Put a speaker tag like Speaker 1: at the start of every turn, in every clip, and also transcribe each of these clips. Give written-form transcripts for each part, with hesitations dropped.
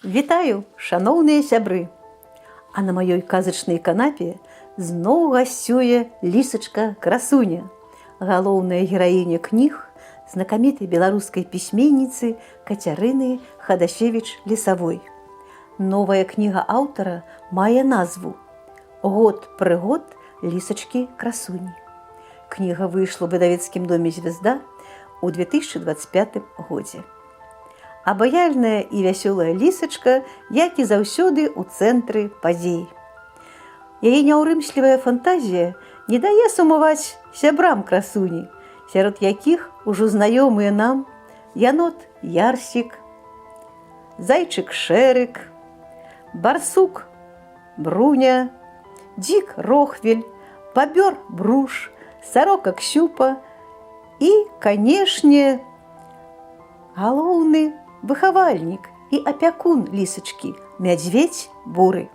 Speaker 1: Вітаю, шаноўныя сябры! А на маёй казачнай канапе зноў гасцюе лісачка-красуня, галоўная гераіня кніг знакамітай беларускай пісьменніцы Кацярыны Хадашевіч-Лісавой. Новая кніга аўтара мае назву «Год прыгод лісачкі-красуні». Кніга выйшла ў выдавецкім доме «Звезда» ў 2025 годзе. Абаяльная і вясёлая лісачка, як і заўсёды ў цэнтры падзей. Яе няўрымслівая фантазія не дае сумаваць сябрам красуні, сярод якіх ужо знаёмыя нам янот Ярсік, зайчык Шэрык, барсук Бруня, дзік Рохвель, бабёр Бруш, сарока Ксюпа і, канешне, галоўны выхавальнік і апякун лісачкі мядзведзь Буры.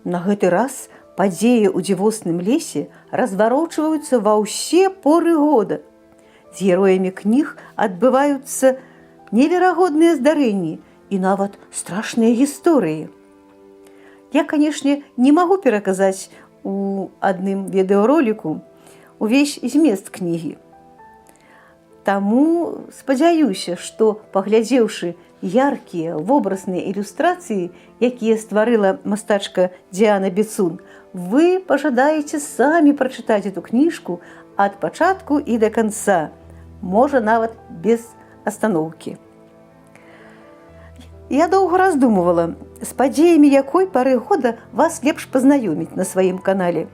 Speaker 1: На гэты раз падзеі ў дзівосным лесе разварочваюцца ва ўсе поры года. З героямі кніг адбываюцца неверагодныя здарэнні і нават страшныя гісторыі. Я, канешне, не магу пераказаць у адным відэароліку увесь змест кнігі. Таму спадзяюся, што, паглядзеўшы яркія вобразныя ілюстрацыі, якія стварыла мастачка Діана Біцун, вы пажадаеце самі прачытаць эту кніжку ад пачатку і да канца, можа, нават без астаноўкі. Я доўга раздумывала, з падзеямі якой пары года вас лепш пазнаёміць на сваім канале.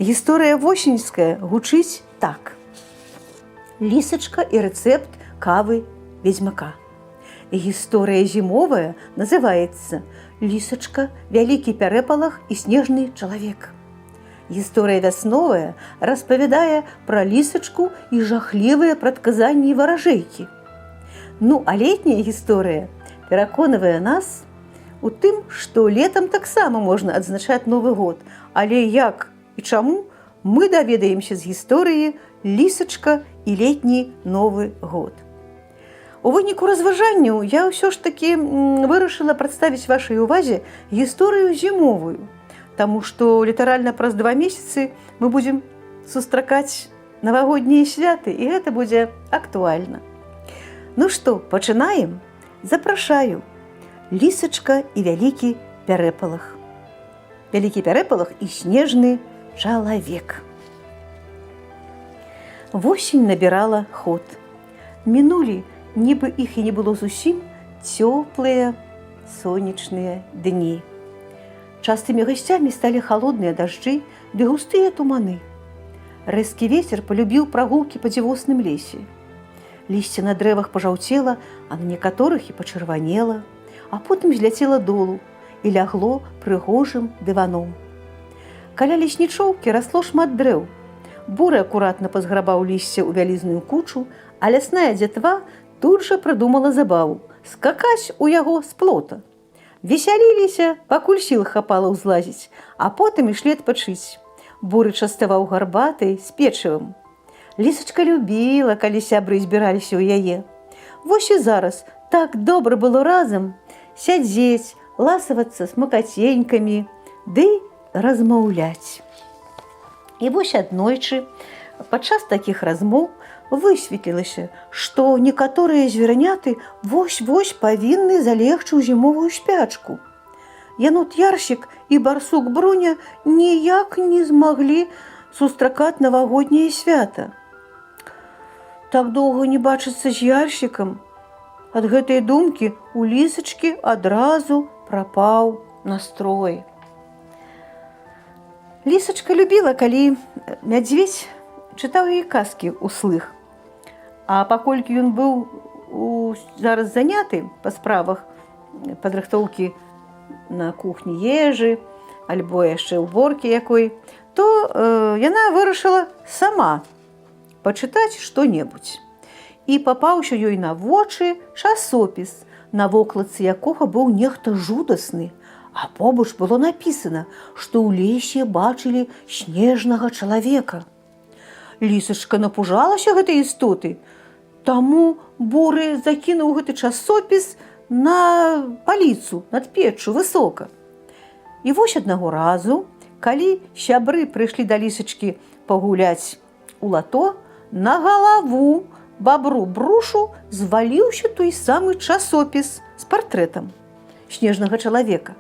Speaker 1: Гісторыя восеньская гучыць так. Лісачка і рэцэпт кавы ведзьмака. Гісторыя зімовая называецца «Лісачка, вялікі пярэпалах і снежны чалавек». Гісторыя вясновая распавядае пра лісачку і жахлівыя прадказанні варажэйкі. Ну, а летняя гісторыя пераконвае нас у тым, што летам таксама можна адзначаць Новы год, але як і чаму мы даведаемся з гісторыі «Лісачка і летні Новы год». У выніку разважанняў я ўсё ж такі вырашыла прадставіць вашай увазе гісторыю зімовую, таму што літаральна праз 2 месяцы мы будзем сустракаць навагоднія святы, і гэта будзе актуальна. Ну што, пачынаем? Запрашаю. Лісачка і вялікі пярэпалах. Вялікі пярэпалах і снежны чалавек. Восень набірала ход. Мінулі, нібы іх і не было зусім, цёплыя сонечныя дні. Частымі гасцямі сталі халодныя дажджы ды густыя туманы. Рэзкі вецер палюбіў прагулкі па дзівосным лесе. Лісце на дрэвах пажаўцела, а на некаторых і пачырванела, а потым зляцела долу і лягло прыгожым дываном. Каля леснічоўкі расло шмат дрэў. Буры акуратна пазграбаў лісце ў вялізную кучу, а лясная дзятва тут жа прыдумала забаву – скакаць у яго з плота. Весяліліся, пакуль сіл хапала ўзлазіць, а потым ішлі адпачыць. Буры частаваў гарбатай з печывам. Лісачка любіла, калі сябры збіраліся ў яе. Вось і зараз так добра было разам сядзець, ласавацца смакаценькамі, ды размаўляць. І вось аднойчы, падчас такіх размоў, высветлілася, што некаторыя зверняты вось-вось павінны залегчы ў зімовую спячку. Янот Ярсік і барсук Бруня ніяк не змаглі сустракаць навагодняе свята. Так доўга не бачыцца з Ярсікам. Ад гэтай думкі у лісачкі адразу прапаў настрой. Лісачка любіла, калі мядзведзь чытаў яе казкі ўслых. А паколькі ён быў зараз заняты па справах падрыхтоўкі на кухні ежы, альбо яшчэ ўборкі якой, то яна вырашыла сама пачытаць што-небудзь. І папаўся ёй на вочы часопіс, на вокладцы якога быў нехта жудасны, а побач было напісана, што ў лесе бачылі снежнага чалавека. Лісачка напужалася гэтай істоты, таму Буры закінуў гэты часопіс на паліцу над печчу высока. І вось аднаго разу, калі сябры прыйшлі да лісачкі пагуляць у лато, на галаву бабру Брушу зваліўся той самы часопіс з партрэтам снежнага чалавека.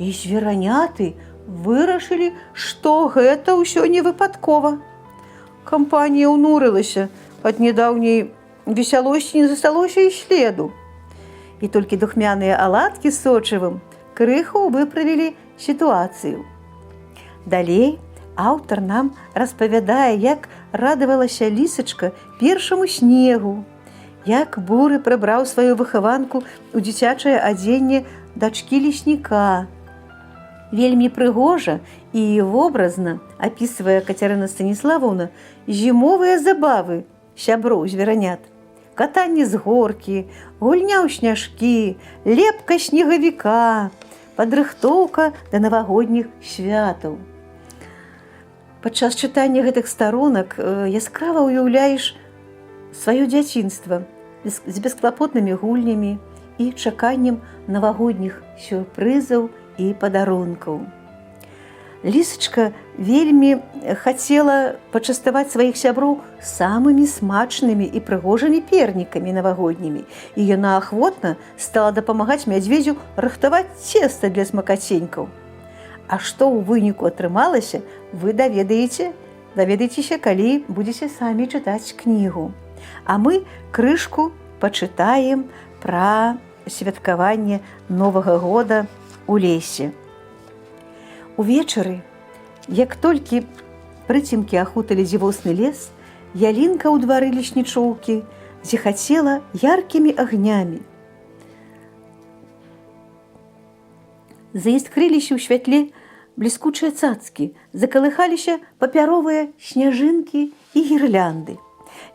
Speaker 1: І звераняты вырашылі, што гэта ўсё не выпадкова. Кампанія ўнурылася, ад нядаўняй весялосці не засталося і следу. І толькі духмяныя аладкі з сочывым крыху выправілі сітуацыю. Далей аўтар нам распавядае, як радавалася лісачка першаму снегу, як буры прыбраў сваю выхаванку у дзіцячае адзенне дачкі лесніка. Вельмі прыгожа і вобразна апісвае Кацярына Станіславаўна зімовыя забавы сяброў зверанят. Катанне з горкі, гульня ў сняжкі, лепка снегавіка, падрыхтоўка да навагодніх святаў. Падчас чытання гэтых старонак яскрава ўяўляеш сваё дзяцінства з бесклапотнымі гульнямі і чаканнем навагодніх сюрпрызаў і падарункаў. Лісачка вельмі хацела пачаставаць сваіх сяброў самымі смачнымі і прыгожымі пернікамі навагоднімі, і яна ахвотна стала дапамагаць мядзведзю рыхтаваць цеста для смакаценькаў. А што ў выніку атрымалася, вы даведаецеся, калі будзеце самі чытаць кнігу. А мы крышку пачытаем пра святкаванне Новага года у лесе. Увечары, як толькі прыцемкі ахуталі дзівосны лес, ялінка ў двары леснічоўкі зіхацела яркімі агнямі. Заіскрыліся ў святле бліскучыя цацкі, закалыхаліся папяровыя сняжынкі і гірлянды.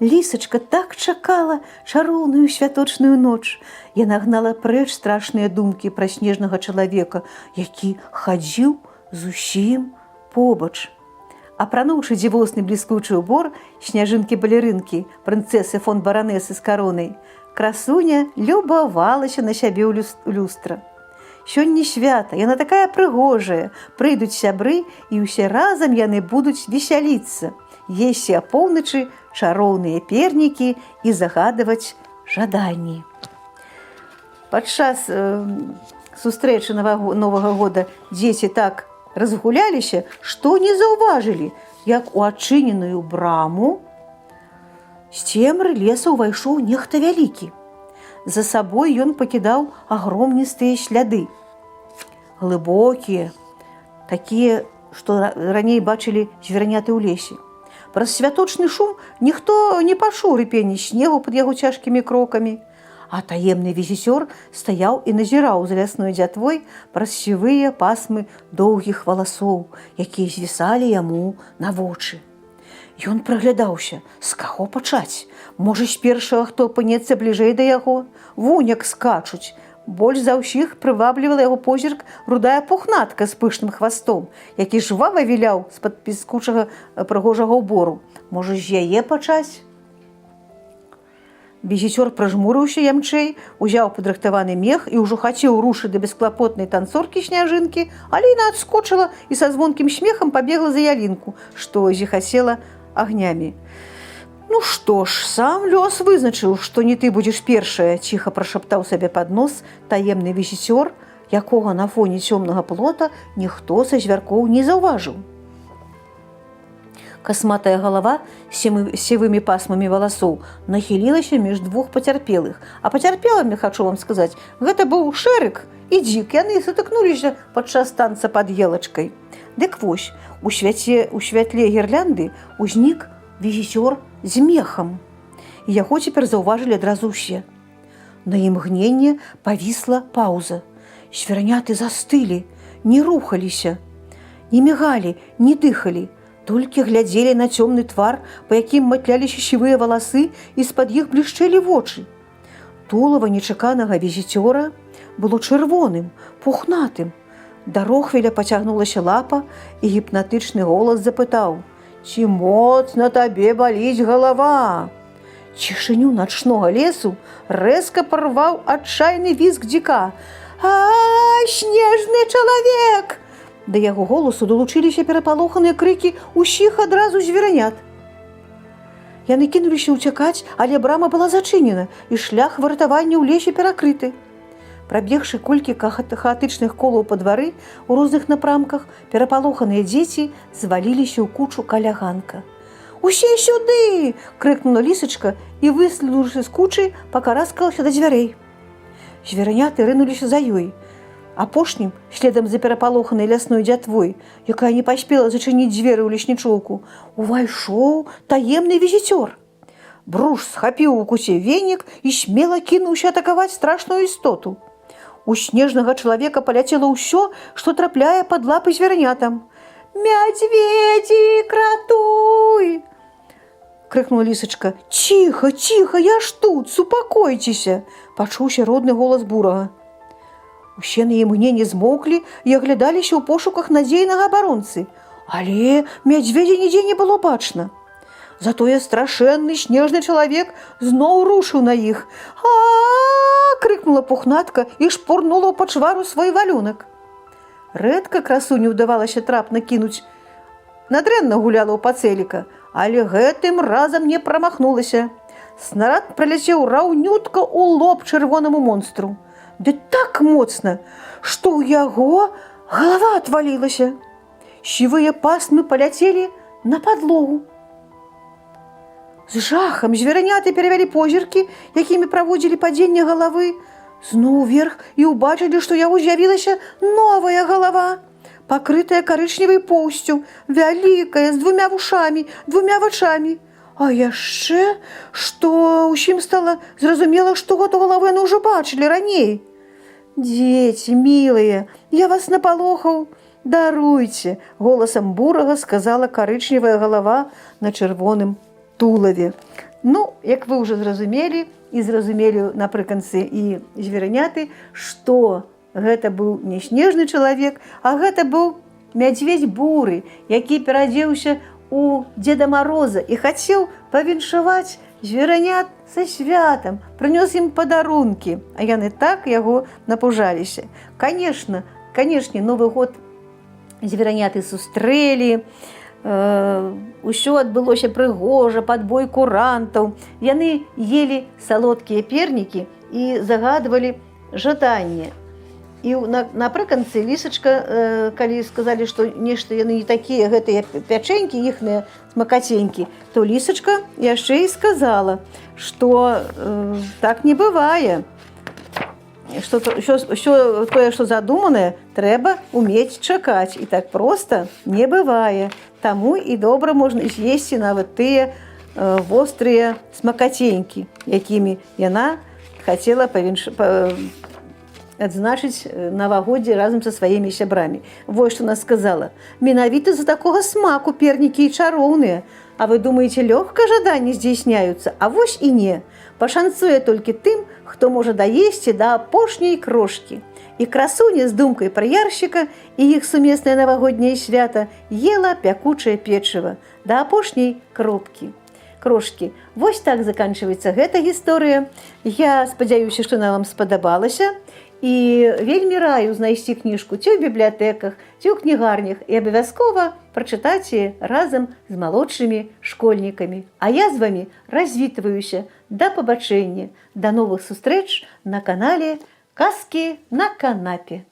Speaker 1: Лісачка так чакала чароўную святочную ноч. Яна гнала прэч страшныя думкі пра снежнага чалавека, які хадзіў зусім побач. Апрануўшы дзівосны бліскучы ўбор сняжынкі-балерынкі, прынцэсы фон баранесы з каронай, красуня любавалася на сябе ў люстра. Сёння свята, яна такая прыгожая, прыйдуць сябры, і ўсе разам яны будуць весяліцца, есці апоўначы чароўныя пернікі і загадваць жаданні. Падчас сустрэчы Новага года дзеці так разгуляліся, што не заўважылі, як у адчыненую браму з цемры леса ўвайшоў нехта вялікі. За сабой ён пакідаў агромністыя сляды. Глыбокія, такія, што раней бачылі звераняты ў лесе. Праз святочны шум ніхто не пачуў рыпення снегу пад яго цяжкімі крокамі, а таемны візісёр стаяў і назіраў за лясной дзятвой праз сівыя пасмы доўгіх валасоў, якія звісалі яму на вочы. Ён прыглядаўся, з каго пачаць? Можа, з першага, хто апынецца бліжэй да яго? Вунь, як скачуць. Больш за ўсіх прываблівала яго позірк рудая пухнатка з пышным хвастом, які жвава віляў з-пад піскучага прыгожага ўбору. Можа, з яе пачаць? Візіцёр прыжмурыўся ямчэй, узяў падрыхтаваны мех і ўжо хацеў рушыць да бесклапотнай танцоркі сняжынкі, але яна адскочыла і са звонкім смехам пабегла за ялінку, што зіхацела агнямі. «Ну што ж, сам лёс вызначыў, што не ты будзеш першая», – ціха прашаптаў сабе пад нос таемны візіцёр, якога на фоне цёмнага плота ніхто са звяркоў не заўважыў. Касматая галава з сівымі пасмамі валасоў нахілілася між двух пацярпелых. А пацярпелымі, хачу вам сказаць, гэта быў Шэрык і Дзік. Яны сутыкнуліся падчас танца пад елачкай. Дык вось, у святле гірлянды ўзнік візіцёр з мехам. І яго цяпер заўважылі адразу ўсе. На імгненне павісла паўза. Звераняты застылі, не рухаліся, не мігалі, не дыхалі. Толькі глядзелі на цёмны твар, па якім матляліся сівыя валасы, і з-пад іх блішчэлі вочы. Тулава нечаканага візіцёра было чырвоным, пухнатым. Да рохвеля пацягнулася лапа, і гіпнатычны голас запытаў: «Ці моцна табе баліць галава?» Цішыню начнога лесу рэзка парваў адчайны візг дзіка. «А, снежны чалавек!» Да яго голасу далучыліся перапалоханыя крыкі ўсіх адразу зверанят. Яны кінуліся ўцякаць, але брама была зачынена, і шлях выратавання ў лесе перакрыты. Прабегшы колькі хаатычных колаў па двары ў розных напрамках, перапалоханыя дзеці зваліліся ў кучу каля ганка. «Усе сюды!» – крыкнула лісачка і, выследуўшы з кучы, пакараскалася да дзвярэй. Звераняты рынуліся за ёй. Апошнім, следам за перапалоханай лясной дзятвой, якая не паспела зачыніць дзверы ў леснічоўку, увайшоў таемны візіцёр. Бруш схапіў у куце венік і смела кінуўся атакаваць страшную істоту. У снежнага чалавека паляцела ўсё, што трапляе пад лапы зверанятам. «Мядзведзі, кратуй!» – крыкнула лісачка. «Ціха, ціха, я ж тут, супакойцеся!» – пачуўся родны голас бурага. Усе на імгненне змоўклі і аглядаліся ў пошуках надзейнага абаронцы, але мядзведзя нідзе не было бачна. Затое страшэнны снежны чалавек зноў рушыў на іх. «А-а-а!» – крыкнула пухнатка і шпурнула ў пачвару свой валюнак. Рэдка красуню ўдавалася трапна кінуць. Надрэнна гуляла ў пацэліка, але гэтым разам не прамахнулася. Снарад праляцеў раўнютка ў лоб чырвонаму монстру. Ды так моцна, што ў яго галава отвалілася. Сівыя пасмы паляцелі на падлогу. З жахам звераняты перавялі позіркі, якімі праводзілі падзенне галавы, зноў уверх і ўбачылі, што яго з'явілася новая галава, пакрытая карычневай поўсцю, вялікая, з 2 вушамі, 2 вачамі. А яшчэ, што ўсім стала зразумела, што гэту галаву яны ўжо бачылі раней. «Дзеці, мілыя, я вас напалохаў, даруйце!» – голасам бурага сказала карычневая галава на чырвоным тулаве. Ну, як вы ўжо зразумелі, і зразумелі напрыканцы і звераняты, што гэта быў не снежны чалавек, а гэта быў мядзведзь буры, які пераадзеўся у Дзеда Мароза і хацеў павіншаваць зверанят са святам, прынёс ім падарункі, а яны так яго напужаліся. Канешне, Новы год звераняты сустрэлі, усё адбылося прыгожа, пад бой курантаў. Яны елі салодкія пернікі і загадвалі жаданне. І напрыканцы лісачка, калі сказалі, што нешта яны не такія, гэтыя пячэнькі, іхныя смакаценькі, то лісачка яшчэ і сказала, што так не бывае. Што тое, што задуманае, трэба умець чакаць. І так проста не бывае. Таму і добра можна з'есці нават тыя вострыя смакаценькі, якімі яна хацела адзначыць навагоддзе разам са сваімі сябрамі. Вось што нас сказала. Менавіта з-за такога смаку пернікі і чароўныя. А вы думаеце, лёгка жаданні здзяйсняюцца? А вось і не. Пашанцуе толькі тым, хто можа даесці да апошняй крошкі. І красуня з думкай пра яршчыка і іх сумеснае навагодняе свята ела пякучае печыва да апошняй крошкі. Вось так заканчваецца гэта гісторыя. Я спадзяюся, што она вам спадабалася. І вельмі раю знайсці кніжку ці ў бібліятэках, ці ў кнігарнях і абавязкова прачытаць яе разам з малодшымі школьнікамі. А я з вамі развітваюся. Да пабачэння, да новых сустрэч на канале «Казкі на канапе».